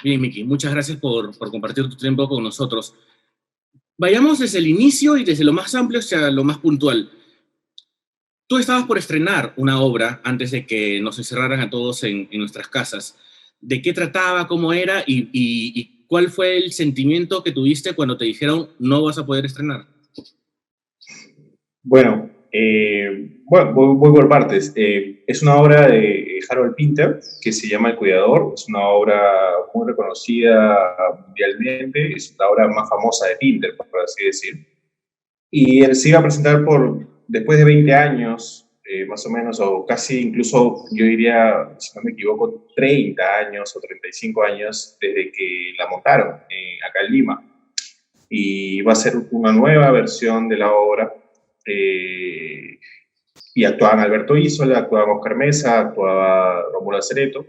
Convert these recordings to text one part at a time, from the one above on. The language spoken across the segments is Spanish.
Bien, Miki, muchas gracias por compartir tu tiempo con nosotros. Vayamos desde el inicio y desde lo más amplio hacia lo más puntual. Tú estabas por estrenar una obra antes de que nos encerraran a todos en nuestras casas. ¿De qué trataba, cómo era y cuál fue el sentimiento que tuviste cuando te dijeron no vas a poder estrenar? Bueno, voy por partes. Es una obra de Harold Pinter que se llama El Cuidador. Es una obra muy reconocida mundialmente. Es la obra más famosa de Pinter, por así decir. Y él se iba a presentar después de 20 años, más o menos, o casi incluso, yo diría, si no me equivoco, 30 años o 35 años desde que la montaron acá en Lima. Y va a ser una nueva versión de la obra. Y actuaban Alberto Isola, actuaba Oscar Mesa, actuaba Rómulo Acereto.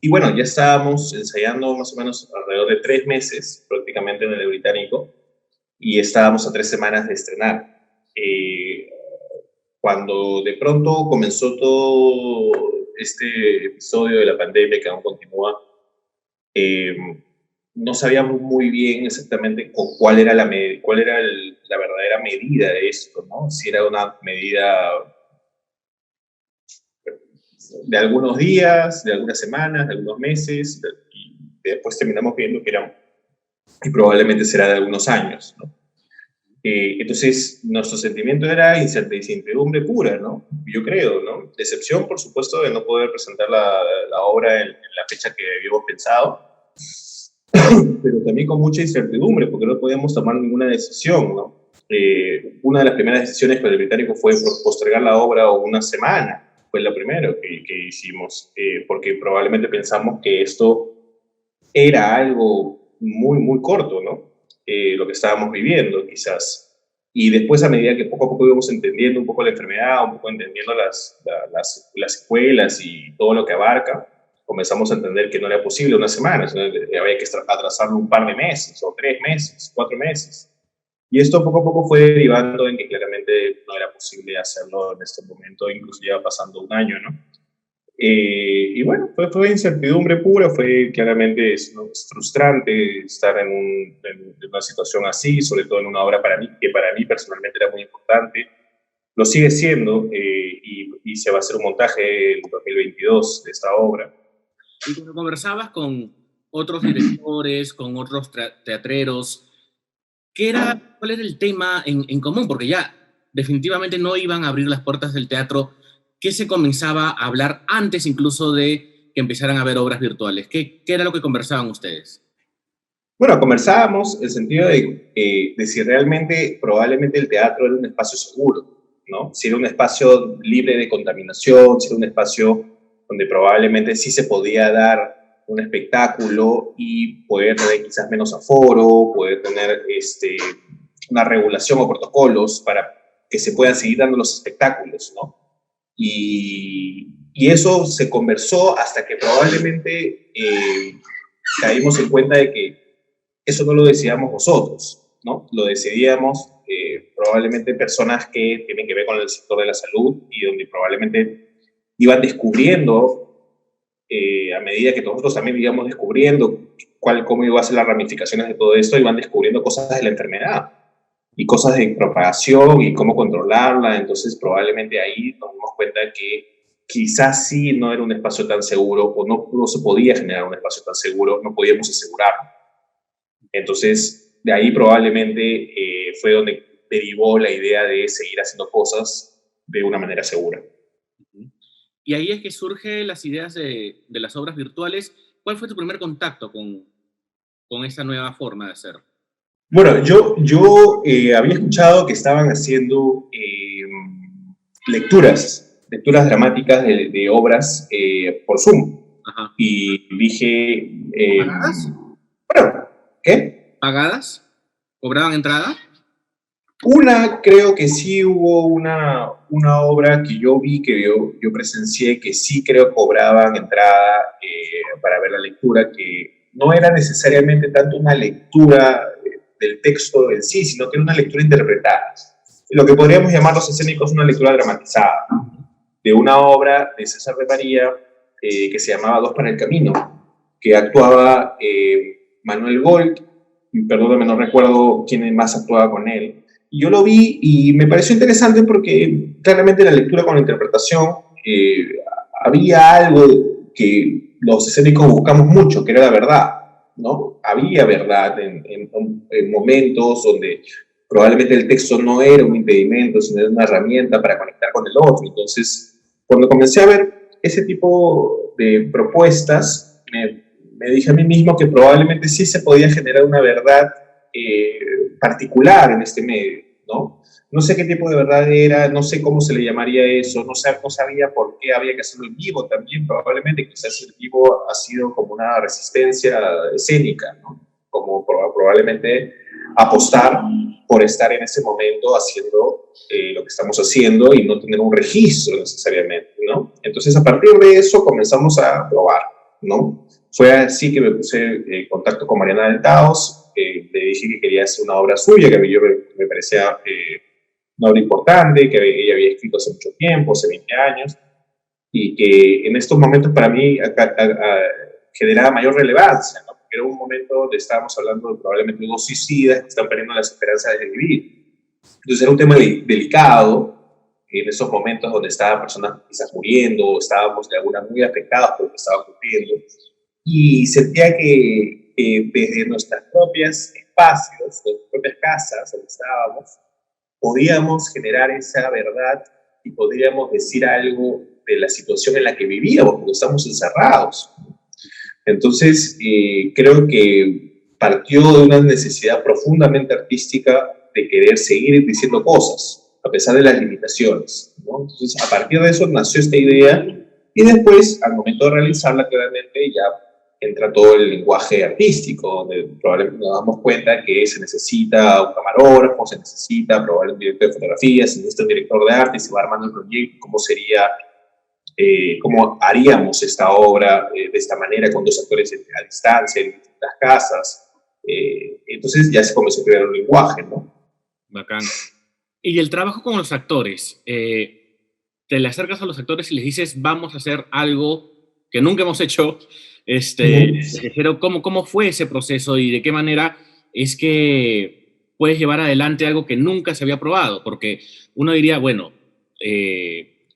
Y bueno, ya estábamos ensayando más o menos alrededor de 3 meses, prácticamente en el Británico, y estábamos a 3 semanas de estrenar. Cuando de pronto comenzó todo este episodio de la pandemia que aún continúa, no sabíamos muy bien exactamente cuál era la verdadera medida de esto, ¿no? Si era una medida de algunos días, de algunas semanas, de algunos meses, y después terminamos viendo que y probablemente será de algunos años, ¿no? Entonces, nuestro sentimiento era incertidumbre pura, ¿no? Yo creo, ¿no? Decepción, por supuesto, de no poder presentar la obra en la fecha que habíamos pensado, pero también con mucha incertidumbre, porque no podíamos tomar ninguna decisión, ¿no? Una de las primeras decisiones para el Británico fue postergar la obra una semana, fue la primera que hicimos, porque probablemente pensamos que esto era algo muy, muy corto, ¿no? Lo que estábamos viviendo, quizás. Y después, a medida que poco a poco íbamos entendiendo un poco la enfermedad, un poco entendiendo las secuelas y todo lo que abarca, comenzamos a entender que no era posible una semana, sino que había que atrasarlo un par de meses, o 3 meses, 4 meses. Y esto poco a poco fue derivando en que claramente no era posible hacerlo en este momento, incluso ya pasando un año, ¿no? Y bueno, fue incertidumbre pura, fue claramente es frustrante estar en una situación así, sobre todo en una obra que para mí personalmente era muy importante. Lo sigue siendo, y se va a hacer un montaje en 2022 de esta obra. Y cuando conversabas con otros directores, con otros teatreros, ¿cuál era el tema en común? Porque ya definitivamente no iban a abrir las puertas del teatro. ¿Qué se comenzaba a hablar antes incluso de que empezaran a haber obras virtuales? ¿Qué era lo que conversaban ustedes? Bueno, conversábamos en el sentido de si realmente, probablemente el teatro era un espacio seguro, ¿no? Si era un espacio libre de contaminación, si era un espacio donde probablemente sí se podía dar un espectáculo y poder tener quizás menos aforo, poder tener una regulación o protocolos para que se puedan seguir dando los espectáculos, ¿no? Y eso se conversó hasta que probablemente caímos en cuenta de que eso no lo decidíamos nosotros, ¿no? Lo decidíamos probablemente personas que tienen que ver con el sector de la salud y donde probablemente iban descubriendo, a medida que nosotros también íbamos descubriendo cómo iban a ser las ramificaciones de todo esto, iban descubriendo cosas de la enfermedad y cosas de propagación y cómo controlarla. Entonces probablemente ahí nos dimos cuenta que quizás sí no era un espacio tan seguro, o no se podía generar un espacio tan seguro, no podíamos asegurarlo. Entonces, de ahí probablemente fue donde derivó la idea de seguir haciendo cosas de una manera segura. Y ahí es que surgen las ideas de las obras virtuales. ¿Cuál fue tu primer contacto con esa nueva forma de hacer? Bueno, yo había escuchado que estaban haciendo lecturas dramáticas de obras por Zoom. Ajá. Y dije... ¿Pagadas? Bueno, ¿qué? ¿Pagadas? ¿Cobraban entrada? Creo que sí hubo una obra que yo vi, que yo presencié, que sí creo cobraban entrada para ver la lectura, que no era necesariamente tanto una lectura del texto en sí, sino que era una lectura interpretada. Lo que podríamos llamar los escénicos una lectura dramatizada, de una obra de César de María que se llamaba Dos para el Camino. que actuaba Manuel Gold, perdóname, no recuerdo quién más actuaba con él. Y yo lo vi y me pareció interesante porque claramente en la lectura con la interpretación había algo que los escénicos buscamos mucho, que era la verdad, ¿no? Había verdad en momentos donde probablemente el texto no era un impedimento, sino era una herramienta para conectar con el otro. Entonces, cuando comencé a ver ese tipo de propuestas, me dije a mí mismo que probablemente sí se podía generar una verdad particular en este medio, ¿no? No sé qué tipo de verdad era, no sé cómo se le llamaría eso, no sabía por qué había que hacerlo en vivo también, probablemente quizás el vivo ha sido como una resistencia escénica, ¿no? Como probablemente apostar por estar en ese momento haciendo lo que estamos haciendo y no tener un registro necesariamente, ¿no? Entonces, a partir de eso comenzamos a probar, ¿no? Fue así que me puse en contacto con Mariana del Taos, le dije que quería hacer una obra suya, que me parecía una obra importante, que ella había escrito hace mucho tiempo, hace 20 años, y que en estos momentos para mí generaba mayor relevancia, ¿no? Porque era un momento donde estábamos hablando de probablemente dos suicidas que están perdiendo las esperanzas de vivir. Entonces era un tema delicado, en esos momentos donde estaban personas quizás muriendo, estábamos de alguna manera muy afectados por lo que estaba ocurriendo, y sentía que desde nuestros propios espacios, nuestras propias casas donde estábamos, podíamos generar esa verdad y podríamos decir algo de la situación en la que vivíamos, porque estamos encerrados. Entonces, creo que partió de una necesidad profundamente artística de querer seguir diciendo cosas, a pesar de las limitaciones, ¿no? Entonces, a partir de eso nació esta idea, y después, al momento de realizarla, claramente ya entra todo el lenguaje artístico, donde probablemente nos damos cuenta que se necesita un camarógrafo, se necesita probablemente un director de fotografía, se necesita un director de arte, se va armando el proyecto, cómo sería, cómo haríamos esta obra de esta manera, con dos actores a distancia, en distintas casas. Entonces ya se comenzó a crear un lenguaje, ¿no? Bacán. Y el trabajo con los actores, te le acercas a los actores y les dices, vamos a hacer algo que nunca hemos hecho, pero ¿cómo fue ese proceso y de qué manera es que puedes llevar adelante algo que nunca se había probado? Porque uno diría, bueno,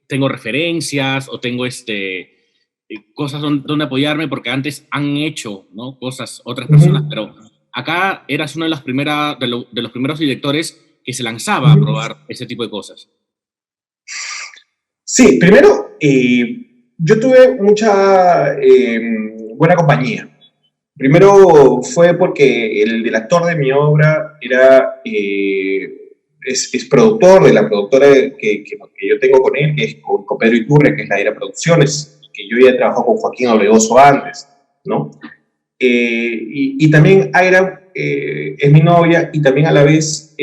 tengo referencias o tengo cosas donde apoyarme porque antes han hecho, ¿no?, cosas otras personas, pero acá eras uno de los primeros directores que se lanzaba a probar ese tipo de cosas. Sí, primero, yo tuve mucha buena compañía. Primero fue porque el actor de mi obra es productor de la productora que yo tengo con él, que es con Pedro Iturre, que es la Era Producciones, que yo ya he trabajado con Joaquín Obregoso antes, ¿no? Y también Aira es mi novia y también a la vez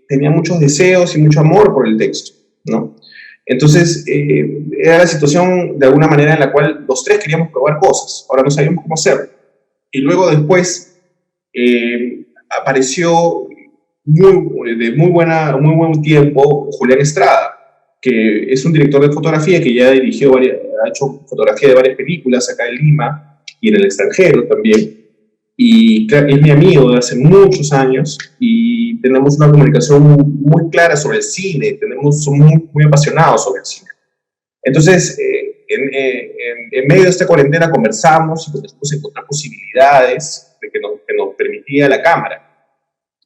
tenía muchos deseos y mucho amor por el texto, ¿no? Entonces, era la situación de alguna manera en la cual los tres queríamos probar cosas, ahora no sabíamos cómo hacerlo. Y luego después apareció de muy buen tiempo Julián Estrada, que es un director de fotografía que ya ha hecho fotografía de varias películas acá en Lima y en el extranjero también. Y es mi amigo de hace muchos años y tenemos una comunicación muy clara sobre el cine, somos muy apasionados sobre el cine. Entonces, en medio de esta cuarentena conversamos y podemos encontrar posibilidades que nos permitía la cámara.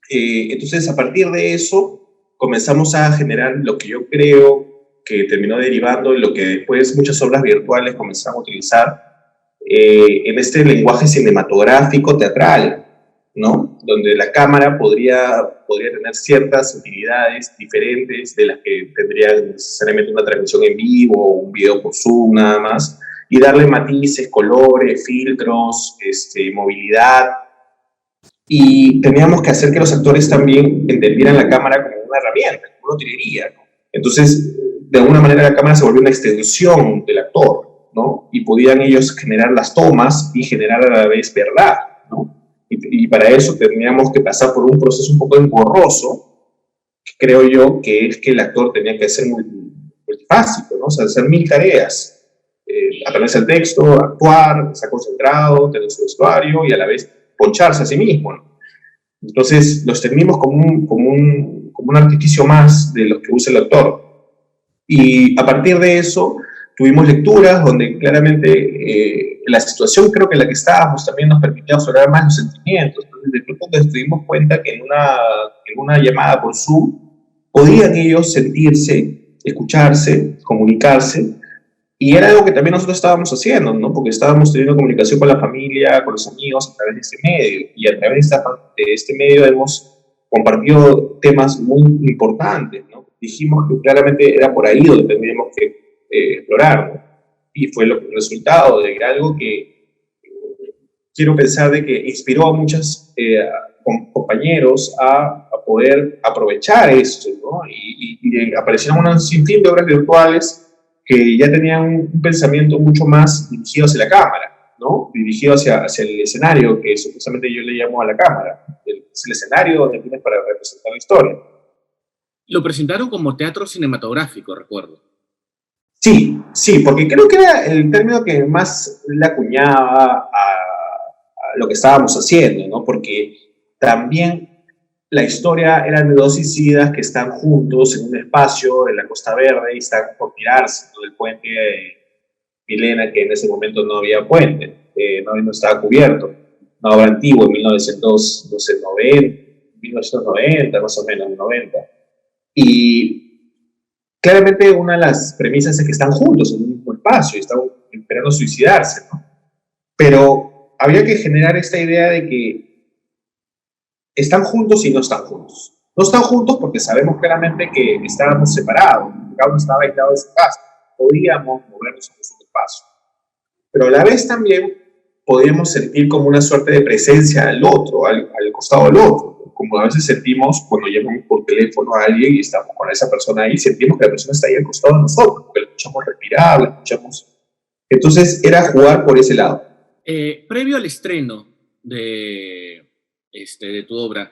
Entonces, a partir de eso, comenzamos a generar lo que yo creo que terminó derivando en lo que después muchas obras virtuales comenzamos a utilizar en este lenguaje cinematográfico teatral, ¿no? Donde la cámara podría tener ciertas utilidades diferentes de las que tendría necesariamente una transmisión en vivo o un video por Zoom nada más, y darle matices, colores, filtros, movilidad. Y teníamos que hacer que los actores también entendieran la cámara como una herramienta, como una utilería, ¿no? Entonces, de alguna manera la cámara se volvió una extensión del actor, ¿no? Y podían ellos generar las tomas y generar a la vez verdad, ¿no? Y para eso teníamos que pasar por un proceso un poco engorroso, que creo yo que es que el actor tenía que ser multifásico, ¿no? O sea, hacer 1000 tareas, aprenderse el texto, actuar, estar concentrado, tener su vestuario y a la vez poncharse a sí mismo, ¿no? Entonces, los tenemos como un artificio más de los que usa el actor. Y a partir de eso, tuvimos lecturas donde claramente la situación creo que en la que estábamos también nos permitía observar más los sentimientos. Entonces, de pronto nos dimos cuenta que en una llamada por Zoom podían ellos sentirse, escucharse, comunicarse, y era algo que también nosotros estábamos haciendo, ¿no? Porque estábamos teniendo comunicación con la familia, con los amigos a través de este medio, y a través de este medio hemos compartido temas muy importantes, ¿no? Dijimos que claramente era por ahí donde tendríamos que explorar, ¿no? Y fue el resultado de algo que quiero pensar de que inspiró a muchos compañeros a poder aprovechar esto, ¿no? Y aparecieron un sinfín de obras virtuales que ya tenían un pensamiento mucho más dirigido hacia la cámara, ¿no? Dirigido hacia el escenario, que supuestamente yo le llamo a la cámara. Es el escenario donde tienes para representar la historia. Lo presentaron como teatro cinematográfico, recuerdo. Sí, sí, porque creo que era el término que más le acuñaba a lo que estábamos haciendo, ¿no? Porque también la historia eran de dos suicidas que están juntos en un espacio en la Costa Verde y están por tirarse, ¿no? Del puente Milena, que en ese momento no había puente, no estaba cubierto. Una obra antigua, en 1990, más o menos, 90. Y claramente una de las premisas es que están juntos en un mismo espacio y están esperando suicidarse, ¿no? Pero había que generar esta idea de que están juntos y no están juntos. No están juntos porque sabemos claramente que estábamos separados, cada uno estaba aislado de su casa, podíamos movernos en su espacio. Pero a la vez también podíamos sentir como una suerte de presencia al otro, al costado del otro, como a veces sentimos cuando llamamos por teléfono a alguien y estamos con esa persona ahí, sentimos que la persona está ahí al costado de nosotros, porque la escuchamos respirar, la escuchamos. Entonces era jugar por ese lado. Previo al estreno de tu obra,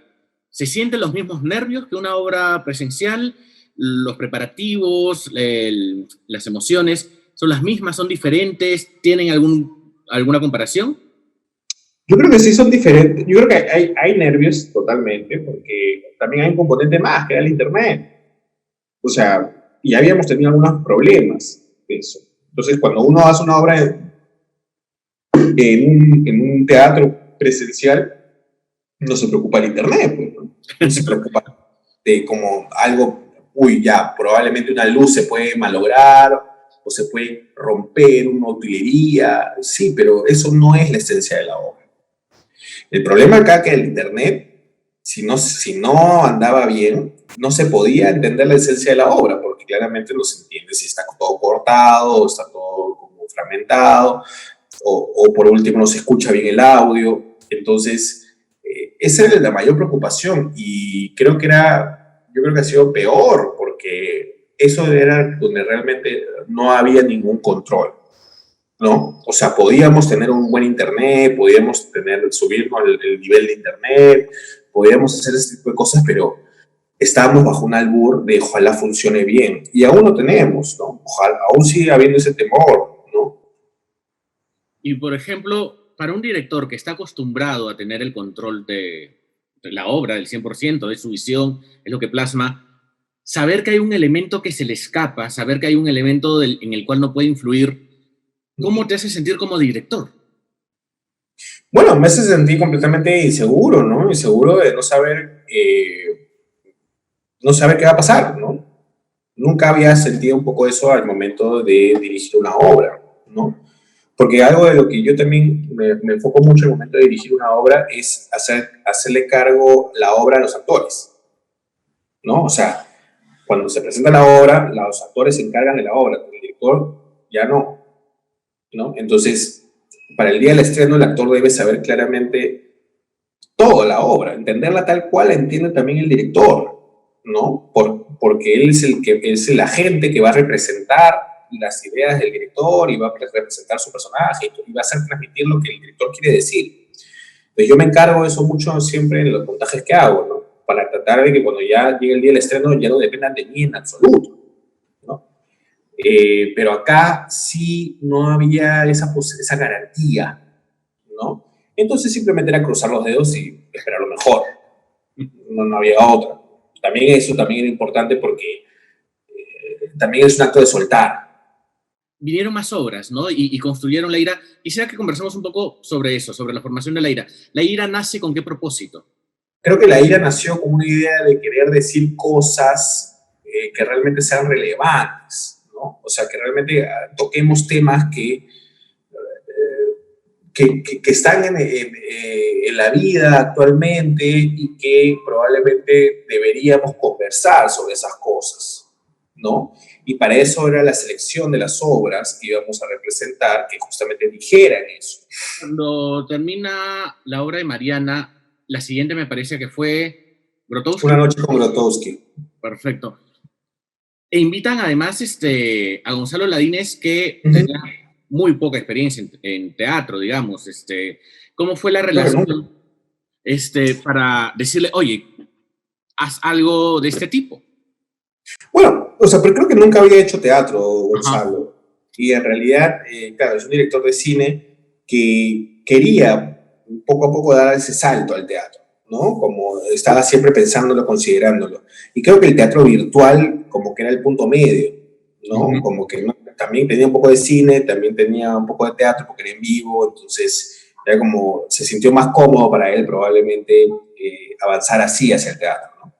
¿se sienten los mismos nervios que una obra presencial? ¿Los preparativos, las emociones, son las mismas, son diferentes? ¿Tienen alguna comparación? Yo creo que sí son diferentes. Yo creo que hay nervios totalmente, porque también hay un componente más, que era el internet. O sea, y habíamos tenido algunos problemas de eso. Entonces, cuando uno hace una obra en un teatro presencial, no se preocupa el internet, pues, ¿no? No se preocupa de como algo, ya, probablemente una luz se puede malograr o se puede romper una utilería, sí, pero eso no es la esencia de la obra. El problema acá es que el internet, si no andaba bien, no se podía entender la esencia de la obra, porque claramente no se entiende si está todo cortado, o está todo como fragmentado, o por último no se escucha bien el audio. Entonces, esa es la mayor preocupación, y yo creo que ha sido peor, porque eso era donde realmente no había ningún control, ¿no? O sea, podíamos tener un buen internet, podíamos subirnos el nivel de internet, podíamos hacer ese tipo de cosas, pero estábamos bajo un albur de ojalá funcione bien, y aún lo tenemos, ¿no? Ojalá, aún sigue habiendo ese temor, ¿no? Y, por ejemplo, para un director que está acostumbrado a tener el control de la obra, del 100%, de su visión, es lo que plasma, saber que hay un elemento que se le escapa, saber que hay un elemento en el cual no puede influir, ¿cómo te hace sentir como director? Bueno, me hace sentir completamente inseguro, ¿no? Inseguro de no saber qué va a pasar, ¿no? Nunca había sentido un poco eso al momento de dirigir una obra, ¿no? Porque algo de lo que yo también me enfoco mucho en el momento de dirigir una obra es hacerle cargo la obra a los actores, ¿no? O sea, cuando se presenta la obra, los actores se encargan de la obra, el director ya no, ¿no? Entonces, para el día del estreno, el actor debe saber claramente toda la obra, entenderla tal cual la entiende también el director, ¿no? Porque él es el agente que va a representar las ideas del director y va a representar su personaje y va a hacer transmitir lo que el director quiere decir. Entonces yo me encargo de eso mucho siempre en los montajes que hago, ¿no? Para tratar de que cuando ya llegue el día del estreno ya no dependan de mí en absoluto, ¿no? Pero acá sí no había esa garantía, ¿no? Entonces simplemente era cruzar los dedos y esperar lo mejor. No había otra. También eso también era importante porque también es un acto de soltar. Vinieron más obras, ¿no? Y construyeron la ira. Quisiera que conversemos un poco sobre eso, sobre la formación de la ira. ¿La ira nace con qué propósito? Creo que la ira nació con una idea de querer decir cosas que realmente sean relevantes, ¿no? O sea, que realmente toquemos temas que están en la vida actualmente y que probablemente deberíamos conversar sobre esas cosas, ¿no? Y para eso era la selección de las obras que íbamos a representar, que justamente dijeran eso. Cuando termina la obra de Mariana, la siguiente me parece que fue Grotowski. Una noche con Grotowski. Perfecto. E invitan además a Gonzalo Ladines, que tenía muy poca experiencia en teatro, digamos. ¿Cómo fue la relación para decirle, oye, haz algo de este tipo? Bueno, o sea, pero creo que nunca había hecho teatro, Gonzalo. Ajá. Y en realidad, claro, es un director de cine que quería poco a poco dar ese salto al teatro, ¿no? Como estaba siempre pensándolo, considerándolo. Y creo que el teatro virtual como que era el punto medio, ¿no? Como que también tenía un poco de cine, también tenía un poco de teatro porque era en vivo, entonces era como, se sintió más cómodo para él probablemente avanzar así hacia el teatro, ¿no?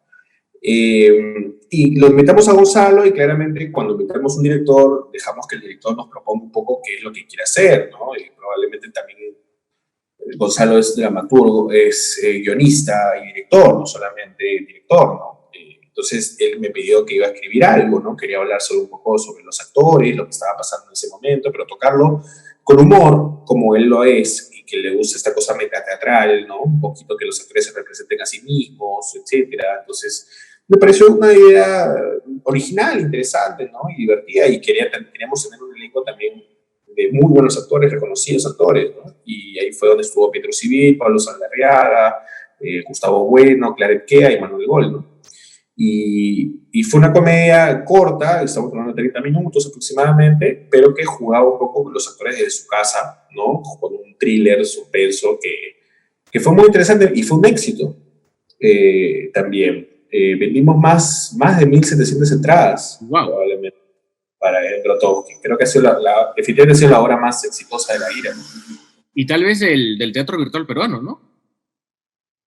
Y lo invitamos a Gonzalo y claramente cuando invitamos a un director dejamos que el director nos proponga un poco qué es lo que quiere hacer, ¿no? Y probablemente también Gonzalo es dramaturgo, es guionista y director, no solamente director, ¿no? Entonces él me pidió que iba a escribir algo, ¿no? Quería hablar un poco sobre los actores, lo que estaba pasando en ese momento, pero tocarlo con humor, como él lo es, y que le gusta esta cosa metateatral, ¿no? Un poquito que los actores se representen a sí mismos, etcétera. Entonces me pareció una idea original, interesante, ¿no? Y divertida, y queríamos tener un elenco también de muy buenos actores, reconocidos actores, ¿no? Y ahí fue donde estuvo Pietro Civil, Pablo Saldarriaga, Gustavo Bueno, Claret Kea y Manuel Gol, ¿no? Y fue una comedia corta, estamos hablando de 30 minutos aproximadamente, pero que jugaba un poco con los actores desde su casa, ¿no? Con un thriller suspenso que fue muy interesante y fue un éxito también. Vendimos más de 1.700 entradas, wow, probablemente, para el Grotowski. Creo que ha sido definitivamente ha sido la obra más exitosa de la ira. Y tal vez del teatro virtual peruano, ¿no?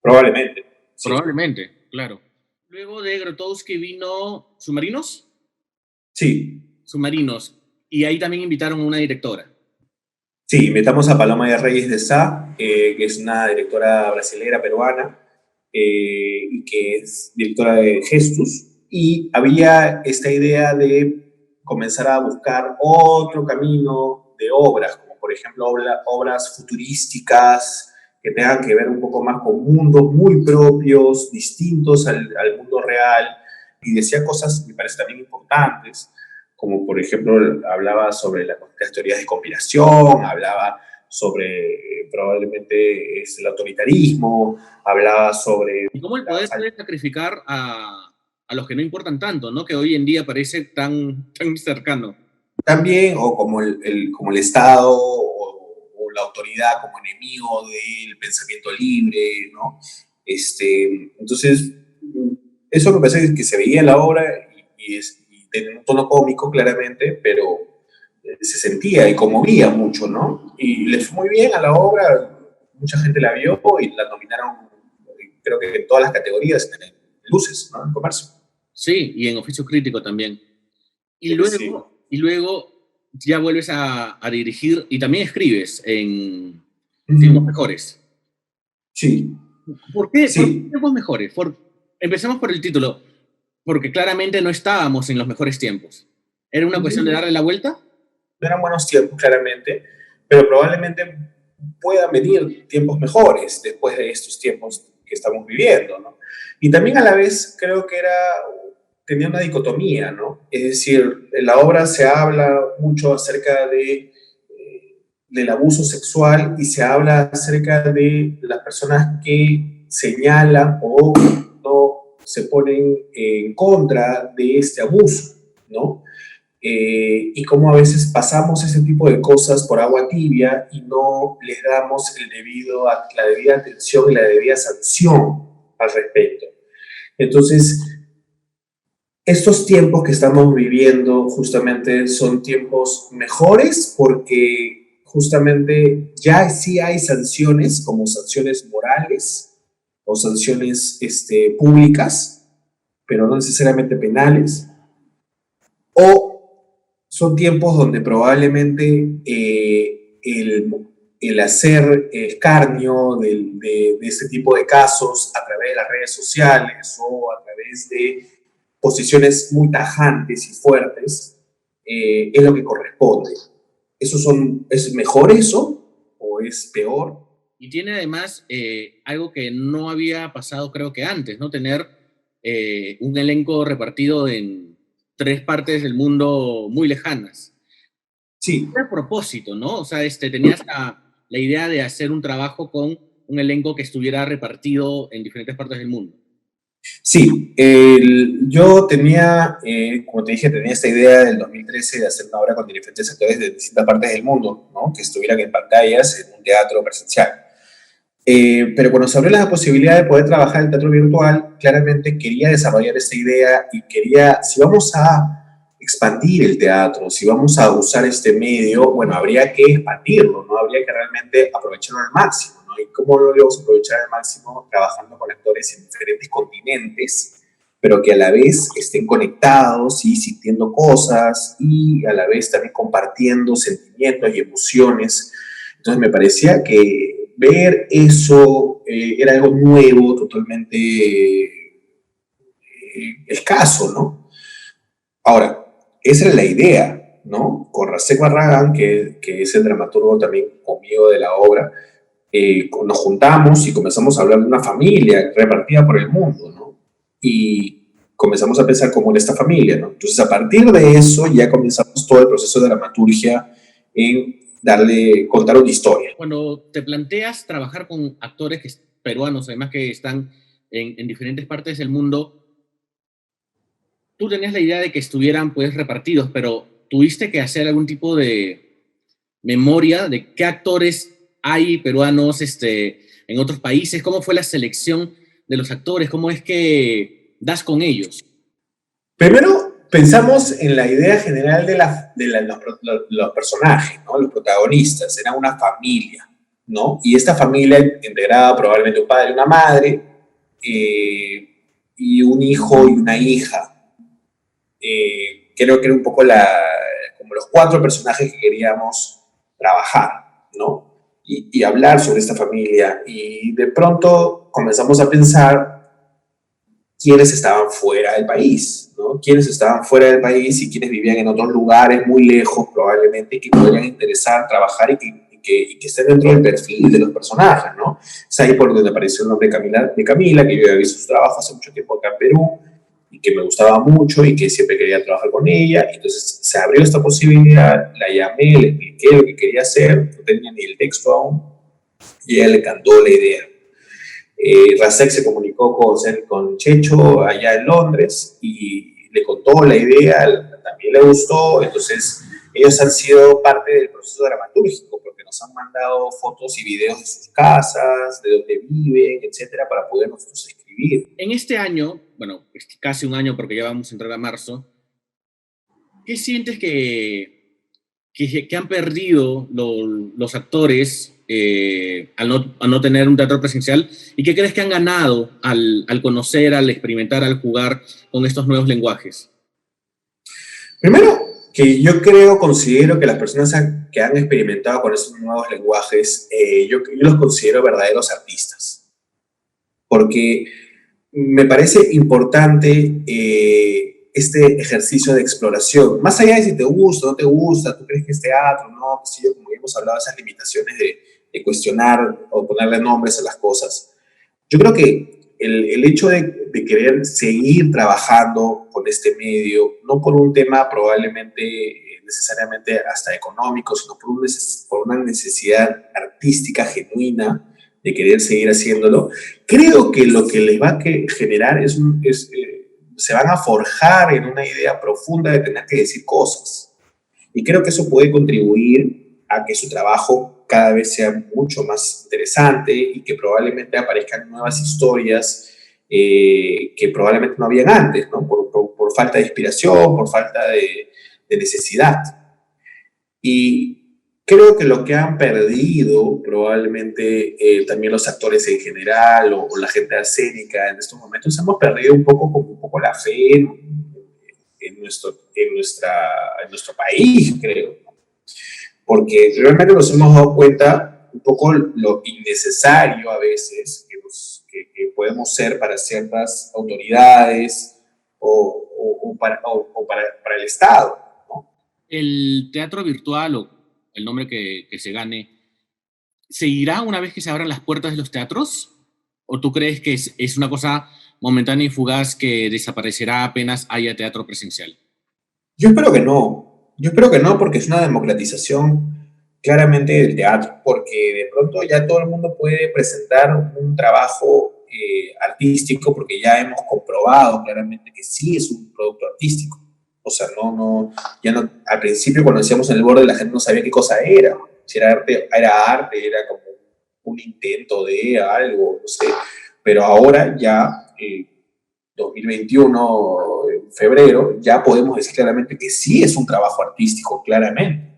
Probablemente. Sí. Probablemente, claro. Luego de Grotowski vino Submarinos. Sí. Submarinos. Y ahí también invitaron a una directora. Sí, invitamos a Paloma de Reyes de Sá, que es una directora brasilera peruana y que es directora de Gestus. Y había esta idea de comenzar a buscar otro camino de obras, como por ejemplo obras futurísticas que tengan que ver un poco más con mundos muy propios, distintos al mundo real. Y decía cosas, me parece también importantes, como por ejemplo hablaba sobre las teorías de conspiración, hablaba sobre probablemente el autoritarismo, hablaba sobre... Y cómo el poder puede sacrificar a los que no importan tanto, ¿no? Que hoy en día parece tan cercano. También, o como el Estado o la autoridad como enemigo del pensamiento libre, ¿no? Entonces, eso me parece que se veía en la obra y tenía un tono cómico claramente, pero se sentía y conmovía mucho, ¿no? Y le fue muy bien a la obra, mucha gente la vio y la nominaron, creo que en todas las categorías, en luces, ¿no? En comercio. Sí, y en oficio crítico también. Y luego ya vuelves a dirigir y también escribes en Tiempos Mejores. Sí. ¿Por qué? Sí. ¿Por qué Tiempos Mejores? Empecemos por el título. Porque claramente no estábamos en los mejores tiempos. ¿Era una cuestión de darle la vuelta? No eran buenos tiempos, claramente, pero probablemente puedan venir tiempos mejores después de estos tiempos que estamos viviendo, ¿no? Y también a la vez creo que tenía una dicotomía, ¿no? Es decir, en la obra se habla mucho acerca del abuso sexual y se habla acerca de las personas que señalan o no se ponen en contra de este abuso, ¿no? y cómo a veces pasamos ese tipo de cosas por agua tibia y no les damos la debida atención y la debida sanción al respecto. Entonces, estos tiempos que estamos viviendo justamente son tiempos mejores porque justamente ya sí hay sanciones, como sanciones morales o sanciones públicas, pero no necesariamente penales, o son tiempos donde probablemente el hacer escarnio de este tipo de casos a través de las redes sociales o a través de posiciones muy tajantes y fuertes, es lo que corresponde. ¿Es mejor eso o es peor? Y tiene además algo que no había pasado creo que antes, ¿no? Tener un elenco repartido en 3 partes del mundo muy lejanas. Sí. A propósito, ¿no? O sea, tenías la idea de hacer un trabajo con un elenco que estuviera repartido en diferentes partes del mundo. Sí, yo tenía, como te dije, tenía esta idea del 2013 de hacer una obra con diferentes actores de distintas partes del mundo, ¿no? Que estuvieran en pantallas en un teatro presencial. Pero cuando se abrió la posibilidad de poder trabajar en teatro virtual, claramente quería desarrollar esta idea y quería, si vamos a expandir el teatro, si vamos a usar este medio, bueno, habría que expandirlo, ¿no? Habría que realmente aprovecharlo al máximo, ¿no? ¿Y cómo lo vamos a aprovechar al máximo? Trabajando con actores en diferentes continentes, pero que a la vez estén conectados y sintiendo cosas y a la vez también compartiendo sentimientos y emociones. Entonces me parecía que ver eso era algo nuevo, totalmente escaso, ¿no? Ahora, esa era la idea, ¿no? Con Rasek Barragán, que es el dramaturgo también conmigo de la obra, nos juntamos y comenzamos a hablar de una familia repartida por el mundo, ¿no? Y comenzamos a pensar cómo era esta familia, ¿no? Entonces, a partir de eso, ya comenzamos todo el proceso de dramaturgia en contar una historia. Cuando te planteas trabajar con actores peruanos, además que están en diferentes partes del mundo, tú tenías la idea de que estuvieran pues repartidos, pero tuviste que hacer algún tipo de memoria de qué actores hay peruanos en otros países, cómo fue la selección de los actores, cómo es que das con ellos. Primero, pensamos en la idea general de los personajes, ¿no? Los protagonistas, era una familia, ¿no? Y esta familia integrada probablemente un padre y una madre, y un hijo y una hija. Creo que era un poco como los 4 personajes que queríamos trabajar, ¿no? Y hablar sobre esta familia. Y de pronto comenzamos a pensar quiénes estaban fuera del país, ¿no? Quiénes estaban fuera del país y quiénes vivían en otros lugares muy lejos probablemente que podrían interesar trabajar y que estén dentro del perfil de los personajes, ¿no? Es ahí por donde apareció el nombre de Camila, que yo había visto sus trabajos hace mucho tiempo acá en Perú y que me gustaba mucho y que siempre quería trabajar con ella. Entonces se abrió esta posibilidad, la llamé, le expliqué lo que quería hacer, no tenía ni el texto aún, y a ella le encantó la idea. Rasek se comunicó con Checho allá en Londres y le contó la idea, también le gustó, entonces ellos han sido parte del proceso dramatúrgico porque nos han mandado fotos y videos de sus casas, de donde viven, etcétera, para poder nosotros escribir. En este año, bueno, casi un año porque ya vamos a entrar a marzo, ¿qué sientes que han perdido los actores al no tener un teatro presencial? ¿Y qué crees que han ganado al conocer, al experimentar, al jugar con estos nuevos lenguajes? Primero, que considero que las personas que han experimentado con estos nuevos lenguajes, yo los considero verdaderos artistas. Porque me parece importante este ejercicio de exploración. Más allá de si te gusta o no te gusta, tú crees que es teatro, no, pues yo, como hemos hablado, esas limitaciones de cuestionar o ponerle nombres a las cosas. Yo creo que el hecho de querer seguir trabajando con este medio, no por un tema probablemente necesariamente hasta económico, sino por una necesidad artística genuina de querer seguir haciéndolo, creo que lo que les va a generar se van a forjar en una idea profunda de tener que decir cosas. Y creo que eso puede contribuir a que su trabajo cada vez sea mucho más interesante y que probablemente aparezcan nuevas historias que probablemente no habían antes, ¿no? Por falta de inspiración, por falta de necesidad. Y creo que lo que han perdido probablemente también los actores en general o la gente escénica en estos momentos, hemos perdido un poco la fe en nuestro país, creo. Porque realmente nos hemos dado cuenta un poco lo innecesario a veces que podemos ser para ciertas autoridades o para el Estado, ¿no? El teatro virtual, o el nombre que se gane, ¿seguirá una vez que se abran las puertas de los teatros? ¿O tú crees que es una cosa momentánea y fugaz que desaparecerá apenas haya teatro presencial? Yo espero que no. Yo espero que no, porque es una democratización claramente del teatro, porque de pronto ya todo el mundo puede presentar un trabajo artístico, porque ya hemos comprobado claramente que sí es un producto artístico. O sea, ya no, al principio cuando decíamos en el borde la gente no sabía qué cosa era. Si era arte, era como un intento de algo, no sé. Pero ahora ya, 2021, en febrero, ya podemos decir claramente que sí es un trabajo artístico, claramente.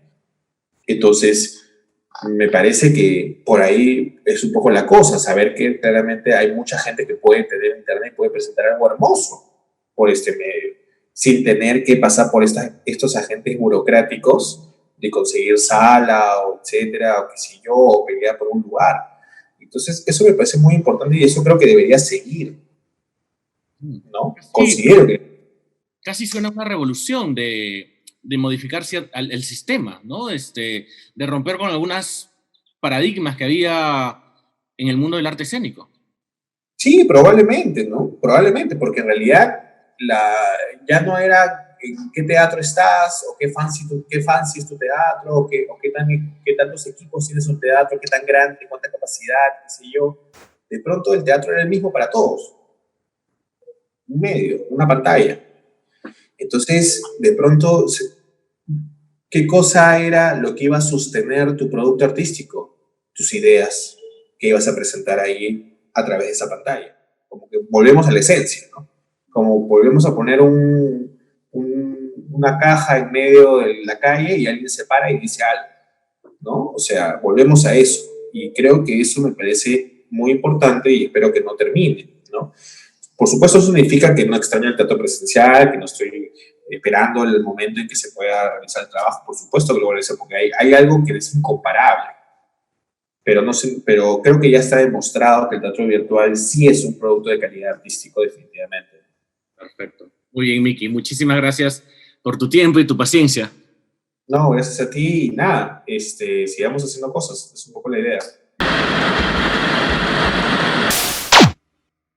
Entonces, me parece que por ahí es un poco la cosa, saber que claramente hay mucha gente que puede tener internet y puede presentar algo hermoso por este medio, sin tener que pasar por estos agentes burocráticos de conseguir sala, o etcétera, o qué sé yo, o pelear por un lugar. Entonces, eso me parece muy importante y eso creo que debería seguir, ¿no? Sí, Considero que... casi suena una revolución de modificar el sistema, ¿no? De romper con algunas paradigmas que había en el mundo del arte escénico. Sí, probablemente, ¿no? Probablemente, porque en realidad ya no era en qué teatro estás, o qué fancy es tu teatro, o qué tantos equipos tienes un teatro, qué tan grande, cuánta capacidad, qué sé yo. De pronto el teatro era el mismo para todos. Un medio, una pantalla. Entonces, de pronto, ¿qué cosa era lo que iba a sostener tu producto artístico? Tus ideas que ibas a presentar ahí a través de esa pantalla. Como que volvemos a la esencia, ¿no? Como volvemos a poner una caja en medio de la calle y alguien se para y dice algo, ¿no? O sea, volvemos a eso. Y creo que eso me parece muy importante y espero que no termine, ¿no? Por supuesto, eso significa que no extraño el teatro presencial, que no estoy esperando el momento en que se pueda realizar el trabajo. Por supuesto que lo voy a realizar, porque hay algo que es incomparable. Pero creo que ya está demostrado que el teatro virtual sí es un producto de calidad artístico, definitivamente. Perfecto. Muy bien, Miki. Muchísimas gracias por tu tiempo y tu paciencia. No, gracias a ti y nada, sigamos haciendo cosas. Es un poco la idea.